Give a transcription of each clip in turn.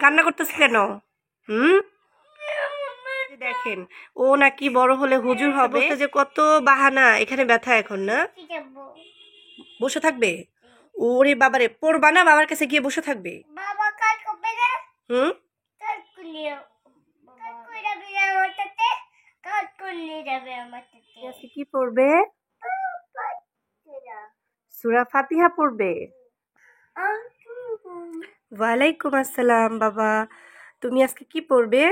কান্না করতেছে কেন? হুম, দেখেন ও নাকি বড় হলে হুজুর হবে, যে কত বাহানা। এখানে ব্যথা এখন না, বসে থাকবে। ওরে বাবারে, পড়বা না? বাবার কাছে গিয়ে বসে থাকবে। হুম, কি পড়বে? সূরা ফাতিহা পড়বে। ওয়ালাইকুম আসসালাম বাবা, তুমি আজকে কি পড়বে?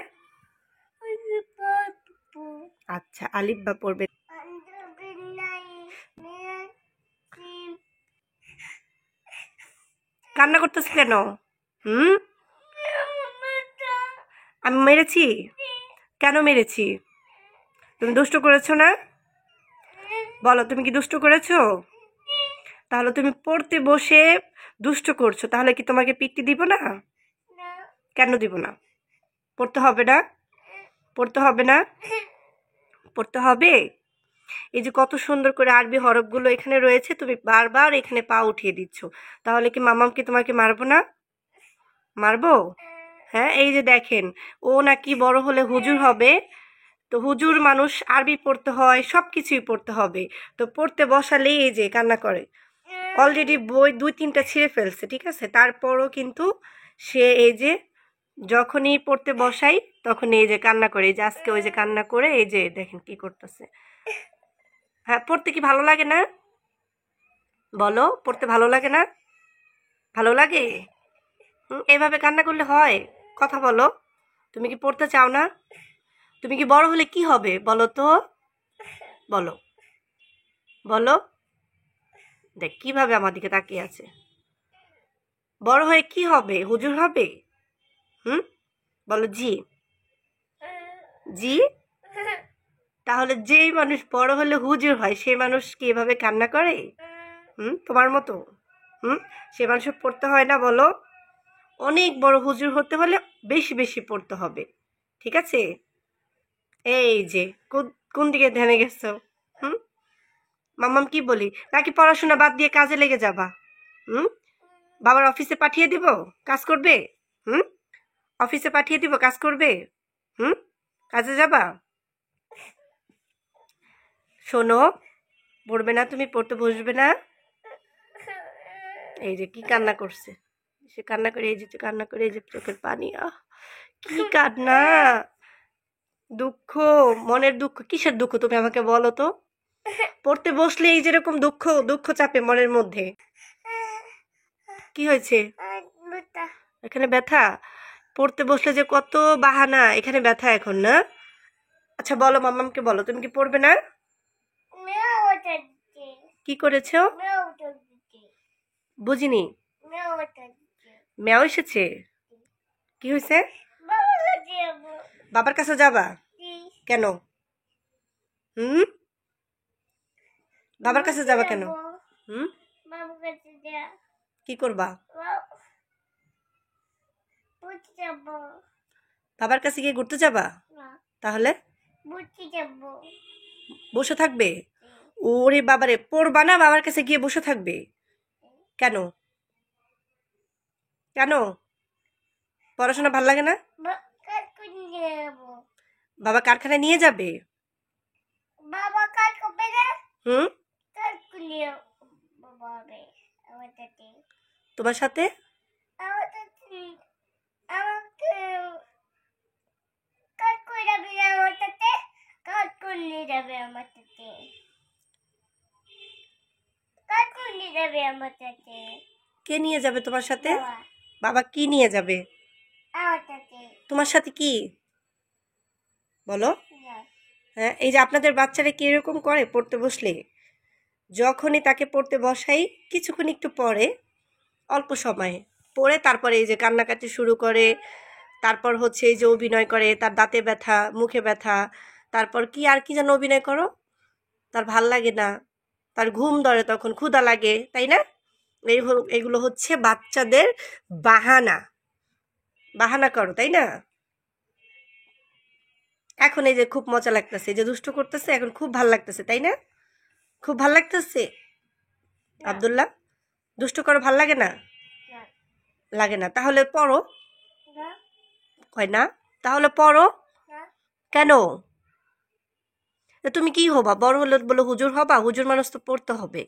আচ্ছা, আলিফ বা পড়বে। কান্না করতেছ কেন? হুম, আমি মেরেছি? কেন মেরেছি? তুমি দুষ্ট করেছো না? বলো, তুমি কি দুষ্ট করেছো? তাহলে তুমি পড়তে বসে দুষ্ট করছো, তাহলে কি তোমাকে পিট্টি দিব না? কেন দিব না? পড়তে হবে না? পড়তে হবে না? পড়তে হবে। এই যে কত সুন্দর করে আরবি হরফগুলো এখানে রয়েছে, তুমি বারবার এখানে পা উঠিয়ে দিচ্ছ, তাহলে কি মামামকে তোমাকে মারবো না? মারবো? হ্যাঁ, এই যে দেখেন ও নাকি বড় হলে হুজুর হবে। তো হুজুর মানুষ, আরবি পড়তে হয়, সব কিছুই পড়তে হবে। তো পড়তে বসালেই এই যে কান্না করে। অলরেডি বই 2-3টা ছিঁড়ে ফেলছে, ঠিক আছে, তারপরও কিন্তু সে এই যে যখনই পড়তে বসাই তখন এই যে কান্না করে। এই যে আজকে ওই যে কান্না করে এই যে দেখেন কি করতেছে। হ্যাঁ, পড়তে কি ভালো লাগে না? বলো, পড়তে ভালো লাগে না? ভালো লাগে? এভাবে কান্না করলে হয়? কথা বলো, তুমি কি পড়তে চাও না? তুমি কি বড় হলে কি হবে বলো তো? বলো, বলো। দেখ কিভাবে আমার দিকে তাকিয়ে আছে। বড় হয়ে কি হবে? হুজুর হবে? হুম, বলো জি। জি। তাহলে যেই মানুষ বড় হলে হুজুর হয় সেই মানুষ কি এভাবে কান্না করে? তোমার মতো? সে মানুষের পড়তে হয় না বলো? অনেক বড় হুজুর হতে হলে বেশি বেশি পড়তে হবে, ঠিক আছে? এই যে কোন কোন দিকে ধ্যানে গেছো? হুম, মাম্মাম কি বলি, নাকি পড়াশোনা বাদ দিয়ে কাজে লেগে যাবা? হুম, বাবার অফিসে পাঠিয়ে দিব, কাজ করবে? হুম, অফিসে পাঠিয়ে দিব, কাজ করবে? হুম, কাজে যাবা? শোনো, পড়বে না? তুমি পড়তে বসবে না? এই যে কি কান্না করছে, সে কান্না করে, এই যে কান্না করে, এই যে চোখের পানি। কি কান্না! দুঃখ, মনের দুঃখ। কিসের দুঃখ তুমি আমাকে বলো তো? পড়তে বসলে এই যেরকম দুঃখ দুঃখ চাপে মনের মধ্যে। কি হয়েছে? এখানে ব্যথা? পড়তে বসলে যে কত বাহানা, এখানে ব্যথা এখন না? আচ্ছা বলো, মাম্মামকে বলো, তুমি কি পড়বে না? কি করেছো? বুঝিনি। মেও এসেছে? কি হয়েছে? বাবার কাছে যাবা? কেন? হুম, বাবার কাছে যাবা কেন? হুম, কি করবা? বাবার কাছে গিয়ে ঘুরতে যাবা? তাহলে বসে থাকবে? ওরে বাবারে, পড়বা না? বাবার কাছে গিয়ে বসে থাকবে কেন? কেন? পড়াশোনা ভাল লাগে না? বাবা কারখানায় নিয়ে যাবে? হুম, তোমার সাথে? কে নিয়ে যাবে তোমার সাথে? বাবা কি নিয়ে যাবে তোমার সাথে? কি বলো? হ্যাঁ, এই যে আপনাদের বাচ্চারা কি এরকম করে পড়তে বসলে? যখনই তাকে পড়তে বসাই কিছুক্ষণ একটু পরে, অল্প সময়ে পড়ে তারপরে এই যে কান্নাকাটি শুরু করে। তারপর হচ্ছে এই যে অভিনয় করে, তার দাঁতে ব্যথা, মুখে ব্যথা, তারপর কি আর কি যেন অভিনয় করো, তার ভাল লাগে না, তার ঘুম ধরে, তখন ক্ষুধা লাগে, তাই না? এগুলো হচ্ছে বাচ্চাদের বাহানা। বাহানা করো, তাই না? এখন এই যে খুব মজা লাগতেছে, যে দুষ্ট করতেছে, এখন খুব ভাল লাগতেছে, তাই না? খুব ভাল লাগতেছে। আব্দুল্লাহ, দুষ্ট করো, ভাল লাগে না? লাগে না? তাহলে পড়ো। কয় না? তাহলে পড়ো। কেন? তা তুমি কি হবা? বড় হলে বলে হুজুর হবা? হুজুর মানুষ তো পড়তে হবে।